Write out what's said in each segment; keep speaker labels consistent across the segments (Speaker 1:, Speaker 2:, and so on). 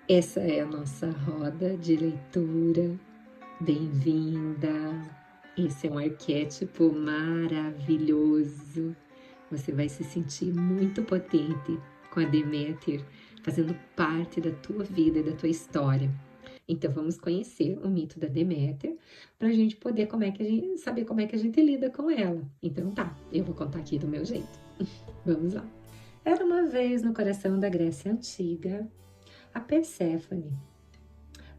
Speaker 1: Essa é a nossa roda de leitura. Bem-vinda! Esse é um arquétipo maravilhoso. Você vai se sentir muito potente com a Deméter fazendo parte da tua vida e da tua história. Então vamos conhecer o mito da Deméter para a gente poder saber como é que a gente lida com ela. Então tá, eu vou contar aqui do meu jeito. Vamos lá. Era uma vez no coração da Grécia Antiga a Perséfone,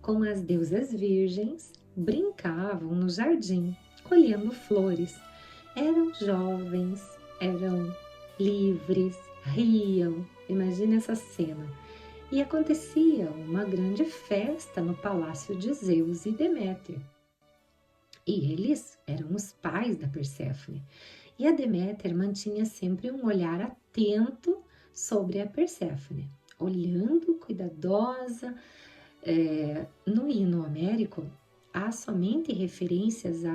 Speaker 1: com as deusas virgens, brincavam no jardim, colhendo flores. Eram jovens, eram livres, riam. Imagina essa cena. E acontecia uma grande festa no palácio de Zeus e Deméter. E eles eram os pais da Perséfone. E a Deméter mantinha sempre um olhar atento sobre a Perséfone, olhando cuidadosa. No hino homérico, há somente referências a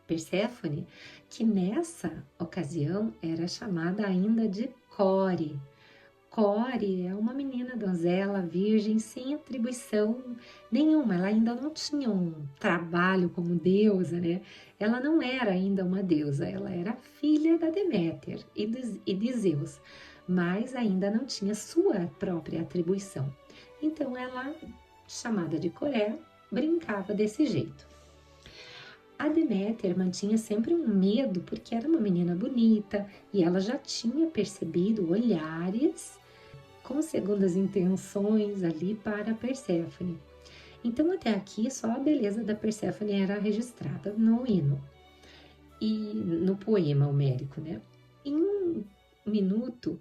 Speaker 1: Perséfone, que nessa ocasião era chamada ainda de Core. Core é uma menina donzela virgem sem atribuição nenhuma, ela ainda não tinha um trabalho como deusa, né? Ela não era ainda uma deusa, ela era filha da Deméter e de Zeus, mas ainda não tinha sua própria atribuição. Então ela, chamada de Coré, brincava desse jeito. A Deméter mantinha sempre um medo porque era uma menina bonita e ela já tinha percebido olhares com segundas intenções ali para Perséfone. Então até aqui só a beleza da Perséfone era registrada no hino e no poema homérico, né? Em um minuto,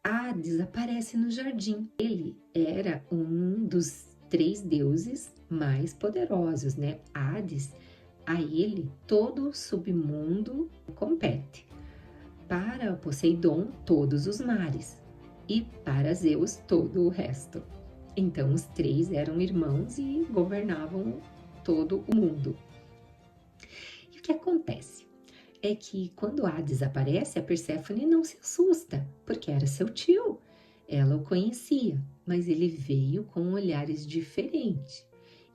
Speaker 1: Hades aparece no jardim. Ele era um dos três deuses mais poderosos, né? Hades, a ele todo o submundo compete. Para Poseidon, todos os mares, e para Zeus, todo o resto. Então, os três eram irmãos e governavam todo o mundo. E o que acontece? É que quando Hades aparece, a Perséfone não se assusta, porque era seu tio. Ela o conhecia, mas ele veio com olhares diferentes.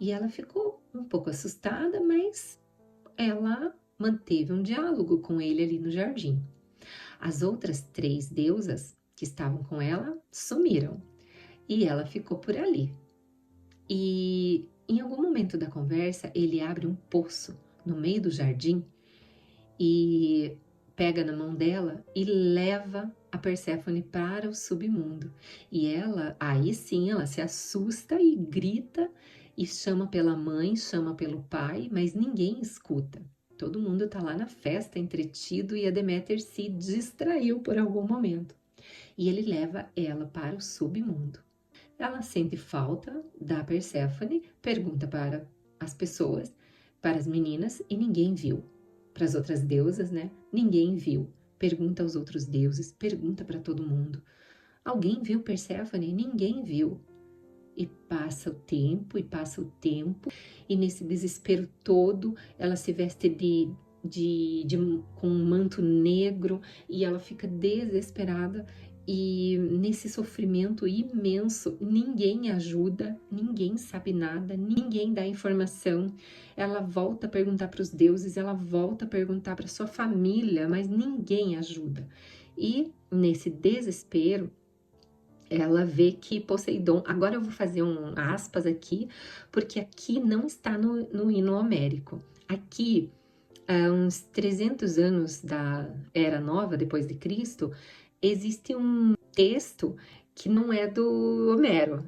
Speaker 1: E ela ficou um pouco assustada, mas ela manteve um diálogo com ele ali no jardim. As outras três deusas que estavam com ela sumiram e ela ficou por ali. E em algum momento da conversa, ele abre um poço no meio do jardim e pega na mão dela e leva a Perséfone para o submundo. E ela, aí sim, ela se assusta e grita e chama pela mãe, chama pelo pai, mas ninguém escuta. Todo mundo está lá na festa, entretido, e a Deméter se distraiu por algum momento. E ele leva ela para o submundo. Ela sente falta da Perséfone, pergunta para as pessoas, para as meninas, e ninguém viu. Para as outras deusas, né? Ninguém viu. Pergunta aos outros deuses, pergunta para todo mundo. Alguém viu Perséfone? Ninguém viu. E passa o tempo, e passa o tempo, e nesse desespero todo, ela se veste com um manto negro, e ela fica desesperada, e nesse sofrimento imenso, ninguém ajuda, ninguém sabe nada, ninguém dá informação. Ela volta a perguntar para os deuses, ela volta a perguntar para sua família, mas ninguém ajuda. E nesse desespero, ela vê que Poseidon, agora eu vou fazer um aspas aqui, porque aqui não está no hino homérico. Aqui, há uns 300 anos da Era Nova, depois de Cristo, existe um texto que não é do Homero,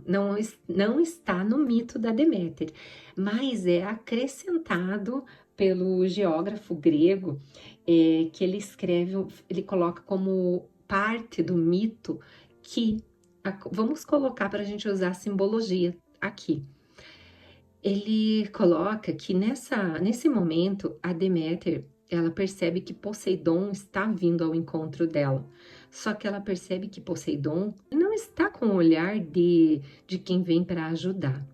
Speaker 1: não está no mito da Deméter, mas é acrescentado pelo geógrafo grego, que ele escreve, ele coloca como parte do mito que vamos colocar para a gente usar a simbologia aqui. Ele coloca que nesse momento a Deméter ela percebe que Poseidon está vindo ao encontro dela. Só que ela percebe que Poseidon não está com o olhar de quem vem para ajudar.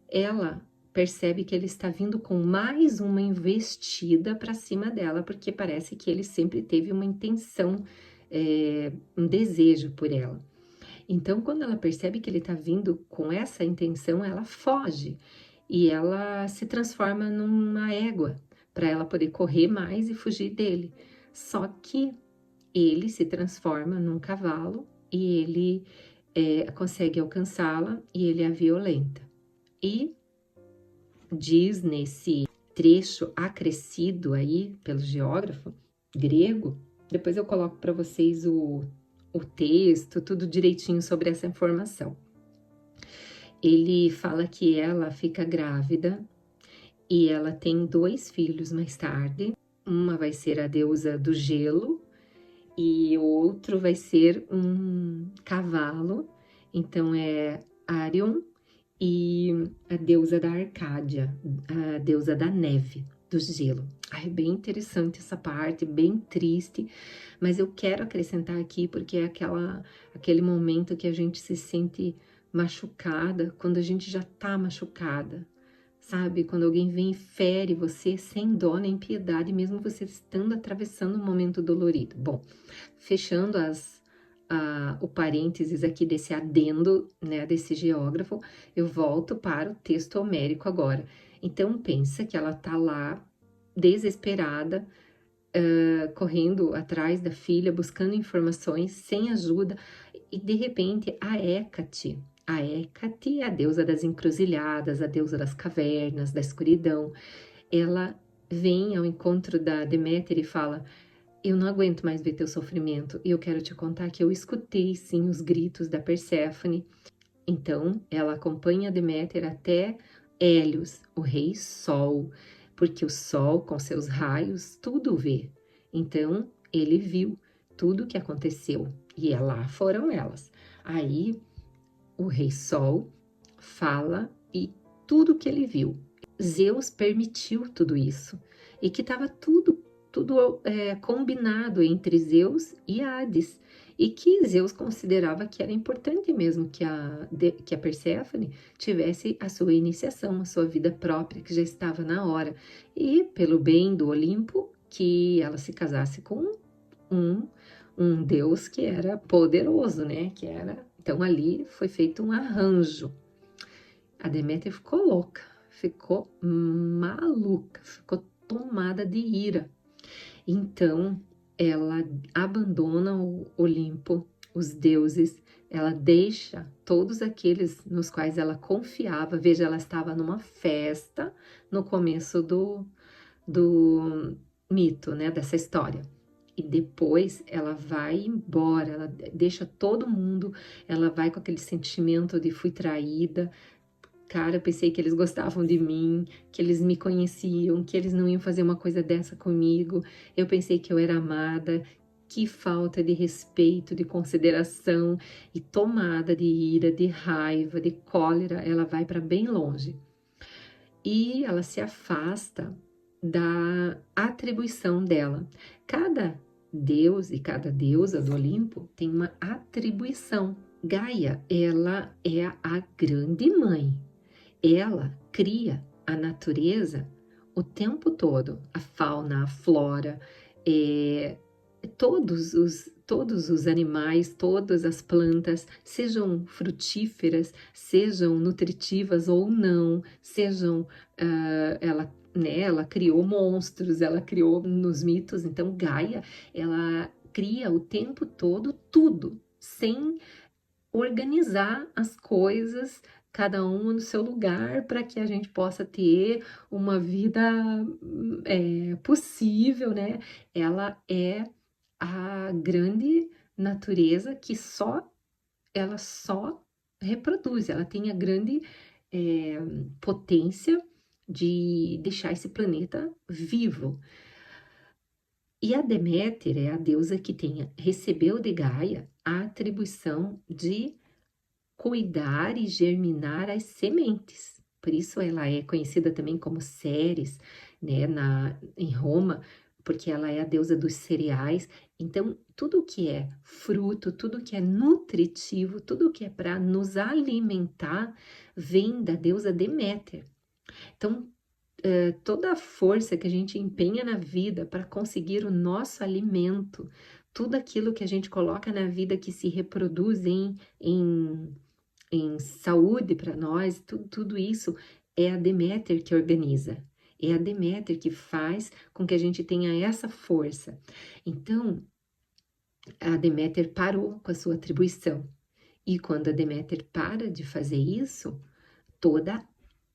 Speaker 1: Ela percebe que ele está vindo com mais uma investida para cima dela, porque parece que ele sempre teve uma intenção, um desejo por ela. Então, quando ela percebe que ele está vindo com essa intenção, ela foge e ela se transforma numa égua para ela poder correr mais e fugir dele. Só que ele se transforma num cavalo e ele consegue alcançá-la e ele a violenta. E diz nesse trecho acrescido aí pelo geógrafo grego, depois eu coloco para vocês o texto, tudo direitinho sobre essa informação. Ele fala que ela fica grávida e ela tem 2 filhos mais tarde. Uma vai ser a deusa do gelo e o outro vai ser um cavalo. Então é Arion e a deusa da Arcádia, a deusa da neve, do gelo. É bem interessante essa parte, bem triste, mas eu quero acrescentar aqui porque é aquele momento que a gente se sente machucada, quando a gente já tá machucada, sabe? Quando alguém vem e fere você sem dó nem piedade, mesmo você estando atravessando um momento dolorido. Bom, fechando o parênteses aqui desse adendo, né, desse geógrafo, eu volto para o texto homérico agora. Então, pensa que ela tá lá, desesperada, correndo atrás da filha, buscando informações, sem ajuda, e de repente a Hécate é a deusa das encruzilhadas, a deusa das cavernas, da escuridão, ela vem ao encontro da Deméter e fala: eu não aguento mais ver teu sofrimento e eu quero te contar que eu escutei sim os gritos da Perséfone. Então ela acompanha Deméter até Hélios, o rei Sol, porque o Sol com seus raios tudo vê. Então ele viu tudo o que aconteceu e lá foram elas. Aí o rei Sol fala e tudo que ele viu. Zeus permitiu tudo isso e que estava tudo combinado entre Zeus e Hades, e que Zeus considerava que era importante mesmo que a Perséfone tivesse a sua iniciação, a sua vida própria, que já estava na hora, e pelo bem do Olimpo, que ela se casasse com um deus que era poderoso, né? Então ali foi feito um arranjo. A Deméter ficou louca, ficou maluca, ficou tomada de ira. Então, ela abandona o Olimpo, os deuses, ela deixa todos aqueles nos quais ela confiava. Veja, ela estava numa festa no começo do mito, né, dessa história. E depois ela vai embora, ela deixa todo mundo, ela vai com aquele sentimento de fui traída. Cara, eu pensei que eles gostavam de mim, que eles me conheciam, que eles não iam fazer uma coisa dessa comigo. Eu pensei que eu era amada. Que falta de respeito, de consideração, e tomada de ira, de raiva, de cólera, ela vai para bem longe. E ela se afasta da atribuição dela. Cada deus e cada deusa do Olimpo tem uma atribuição. Gaia, ela é a grande mãe. Ela cria a natureza o tempo todo, a fauna, a flora, todos os animais, todas as plantas, sejam frutíferas, sejam nutritivas ou não, sejam, ela criou monstros, ela criou nos mitos, então Gaia, ela cria o tempo todo tudo, sem organizar as coisas, cada uma no seu lugar, para que a gente possa ter uma vida possível, né? Ela é a grande natureza que ela só reproduz, ela tem a grande potência de deixar esse planeta vivo. E a Deméter é a deusa que recebeu de Gaia a atribuição de cuidar e germinar as sementes. Por isso ela é conhecida também como Ceres, né, em Roma, porque ela é a deusa dos cereais. Então, tudo que é fruto, tudo que é nutritivo, tudo que é para nos alimentar, vem da deusa Deméter. Então, toda a força que a gente empenha na vida para conseguir o nosso alimento, tudo aquilo que a gente coloca na vida que se reproduz em saúde para nós, tudo isso é a Deméter que organiza. É a Deméter que faz com que a gente tenha essa força. Então, a Deméter parou com a sua atribuição. E quando a Deméter para de fazer isso, toda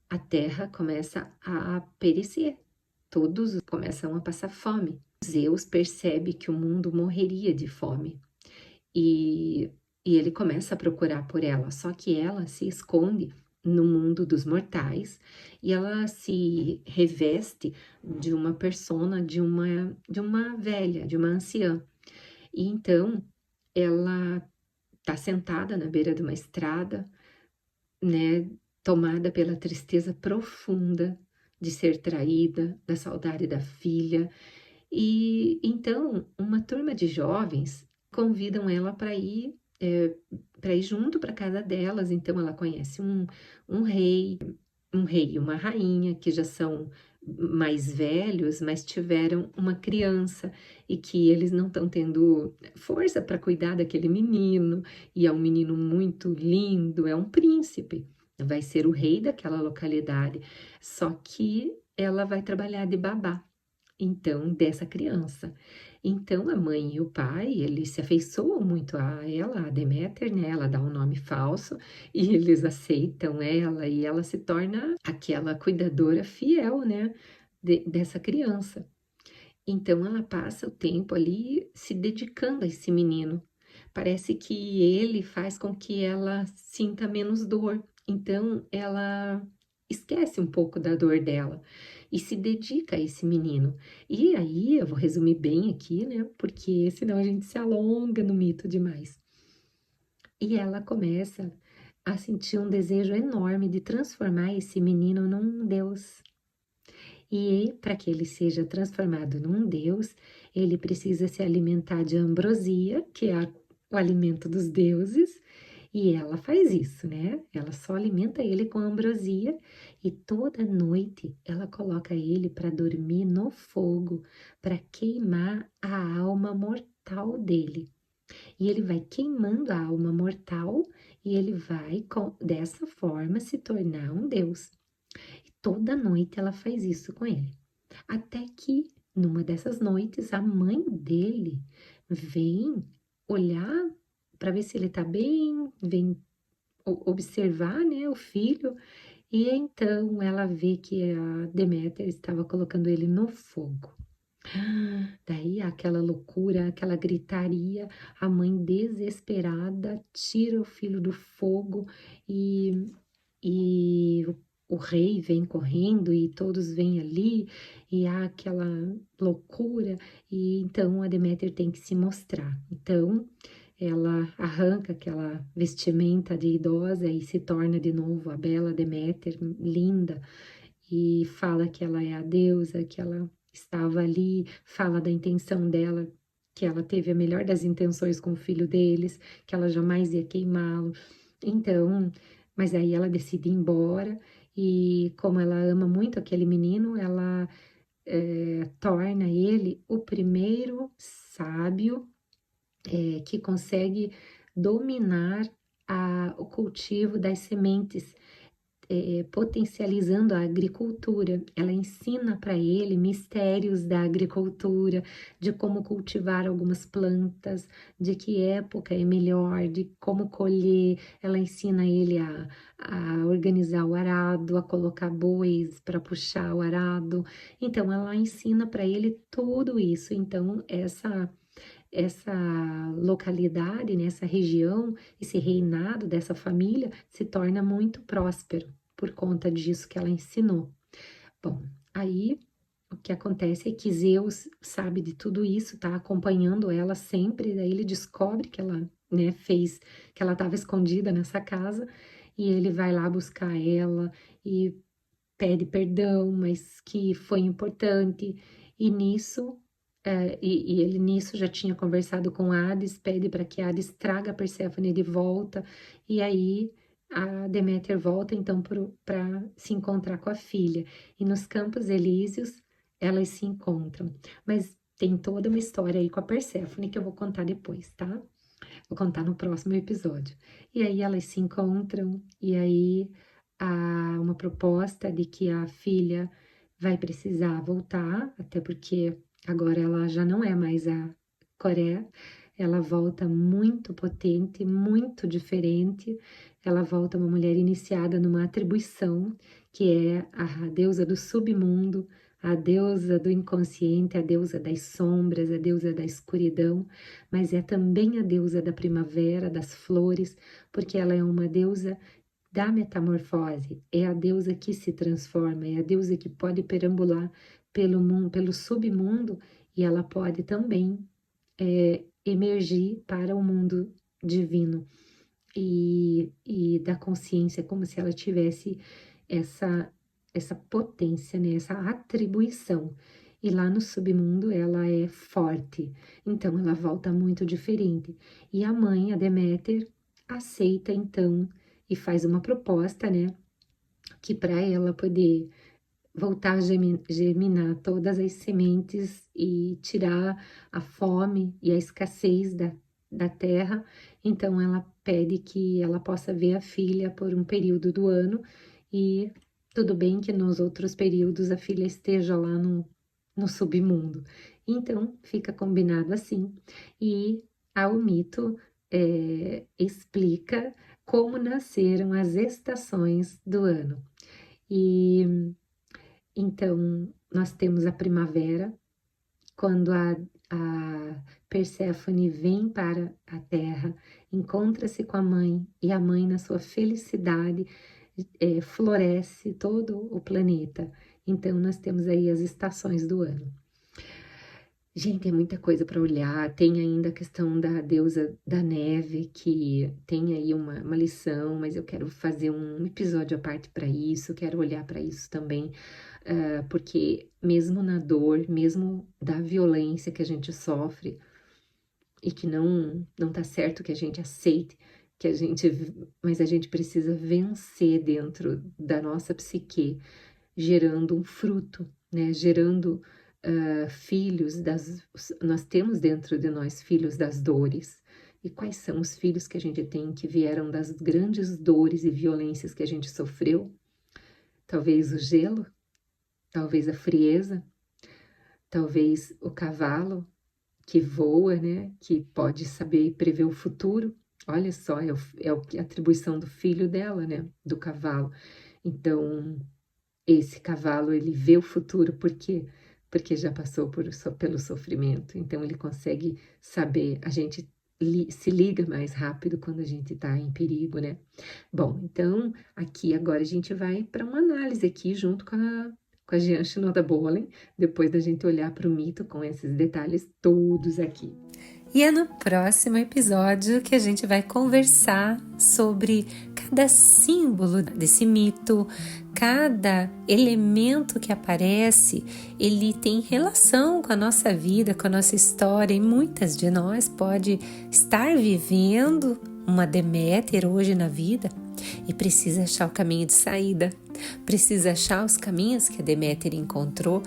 Speaker 1: a terra começa a perecer. Todos começam a passar fome. Zeus percebe que o mundo morreria de fome. E, e ele começa a procurar por ela, só que ela se esconde no mundo dos mortais e ela se reveste de uma persona de uma velha, de uma anciã. E então ela está sentada na beira de uma estrada, né, tomada pela tristeza profunda de ser traída, da saudade da filha. E então uma turma de jovens convidam ela para ir junto para casa delas. Então ela conhece um rei, um rei e uma rainha que já são mais velhos, mas tiveram uma criança e que eles não estão tendo força para cuidar daquele menino, e é um menino muito lindo, é um príncipe, vai ser o rei daquela localidade, só que ela vai trabalhar de babá, então, dessa criança. Então, a mãe e o pai, eles se afeiçoam muito a ela, a Deméter, né? Ela dá um nome falso e eles aceitam ela e ela se torna aquela cuidadora fiel, né? Dessa criança. Então, ela passa o tempo ali se dedicando a esse menino. Parece que ele faz com que ela sinta menos dor. Então, ela esquece um pouco da dor dela e se dedica a esse menino. E aí, eu vou resumir bem aqui, né? Porque senão a gente se alonga no mito demais. E ela começa a sentir um desejo enorme de transformar esse menino num deus. E para que ele seja transformado num deus, ele precisa se alimentar de ambrosia, que é o alimento dos deuses, e ela faz isso, né? Ela só alimenta ele com ambrosia e toda noite ela coloca ele para dormir no fogo, para queimar a alma mortal dele. E ele vai queimando a alma mortal e ele vai, dessa forma, se tornar um deus. E toda noite ela faz isso com ele. Até que, numa dessas noites, a mãe dele vem olhar para ver se ele tá bem, vem observar, né, o filho, e então ela vê que a Deméter estava colocando ele no fogo. Daí aquela loucura, aquela gritaria, a mãe desesperada tira o filho do fogo e o rei vem correndo e todos vêm ali e há aquela loucura e então a Deméter tem que se mostrar. Então ela arranca aquela vestimenta de idosa e se torna de novo a bela Deméter, linda, e fala que ela é a deusa, que ela estava ali, fala da intenção dela, que ela teve a melhor das intenções com o filho deles, que ela jamais ia queimá-lo. Então, mas aí ela decide ir embora e como ela ama muito aquele menino, ela torna ele o primeiro sábio que consegue dominar o cultivo das sementes, potencializando a agricultura. Ela ensina para ele mistérios da agricultura, de como cultivar algumas plantas, de que época é melhor, de como colher. Ela ensina ele a organizar o arado, a colocar bois para puxar o arado. Então, ela ensina para ele tudo isso. Então, essa localidade, nessa região, esse reinado dessa família se torna muito próspero por conta disso que ela ensinou. Bom, aí o que acontece é que Zeus sabe de tudo isso, tá acompanhando ela sempre, daí ele descobre que ela, né, fez, que ela estava escondida nessa casa, e ele vai lá buscar ela e pede perdão, mas que foi importante, e nisso, e ele nisso já tinha conversado com Hades, pede para que Hades traga Perséfone de volta, e aí a Deméter volta então para se encontrar com a filha, e nos Campos Elíseos elas se encontram, mas tem toda uma história aí com a Perséfone que eu vou contar depois, tá? Vou contar no próximo episódio. E aí elas se encontram, e aí há uma proposta de que a filha vai precisar voltar, até porque agora ela já não é mais a Coreia, ela volta muito potente, muito diferente, ela volta uma mulher iniciada numa atribuição, que é a deusa do submundo, a deusa do inconsciente, a deusa das sombras, a deusa da escuridão, mas é também a deusa da primavera, das flores, porque ela é uma deusa da metamorfose, é a deusa que se transforma, é a deusa que pode perambular pelo mundo, pelo submundo, e ela pode também emergir para o mundo divino e da consciência, como se ela tivesse essa potência, né? Essa atribuição. E lá no submundo ela é forte, então ela volta muito diferente. E a mãe, a Deméter, aceita então e faz uma proposta, né? Que para ela poder voltar a germinar todas as sementes e tirar a fome e a escassez da terra, então ela pede que ela possa ver a filha por um período do ano e tudo bem que nos outros períodos a filha esteja lá no submundo. Então fica combinado assim e o mito explica como nasceram as estações do ano. E então, nós temos a primavera, quando a Perséfone vem para a Terra, encontra-se com a mãe, e a mãe, na sua felicidade, floresce todo o planeta. Então, nós temos aí as estações do ano. Gente, é muita coisa para olhar. Tem ainda a questão da deusa da neve, que tem aí uma lição, mas eu quero fazer um episódio à parte para isso, quero olhar para isso também, porque mesmo na dor, mesmo da violência que a gente sofre, e que não tá certo que a gente aceite, mas a gente precisa vencer dentro da nossa psique, gerando um fruto, né? Gerando filhos nós temos dentro de nós filhos das dores. E quais são os filhos que a gente tem que vieram das grandes dores e violências que a gente sofreu? Talvez o gelo, talvez a frieza, talvez o cavalo que voa, né? Que pode saber e prever o futuro. Olha só, a atribuição do filho dela, né? Do cavalo. Então, esse cavalo, ele vê o futuro, por quê? Porque já passou pelo sofrimento, então ele consegue saber, a gente se liga mais rápido quando a gente tá em perigo, né? Bom, então, aqui agora a gente vai para uma análise aqui, junto com a Jean Shinoda Bolen, depois da gente olhar para o mito com esses detalhes todos aqui. E é no próximo episódio que a gente vai conversar sobre cada símbolo desse mito, cada elemento que aparece, ele tem relação com a nossa vida, com a nossa história, e muitas de nós pode estar vivendo uma Deméter hoje na vida e precisa achar o caminho de saída, precisa achar os caminhos que a Deméter encontrou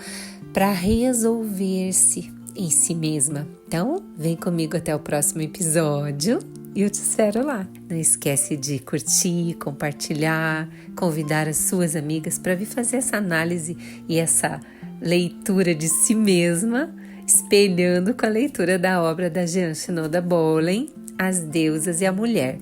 Speaker 1: para resolver-se em si mesma. Então, vem comigo até o próximo episódio e eu te espero lá. Não esquece de curtir, compartilhar, convidar as suas amigas para vir fazer essa análise e essa leitura de si mesma, espelhando com a leitura da obra da Jean Shinoda Bolen, As Deusas e a Mulher.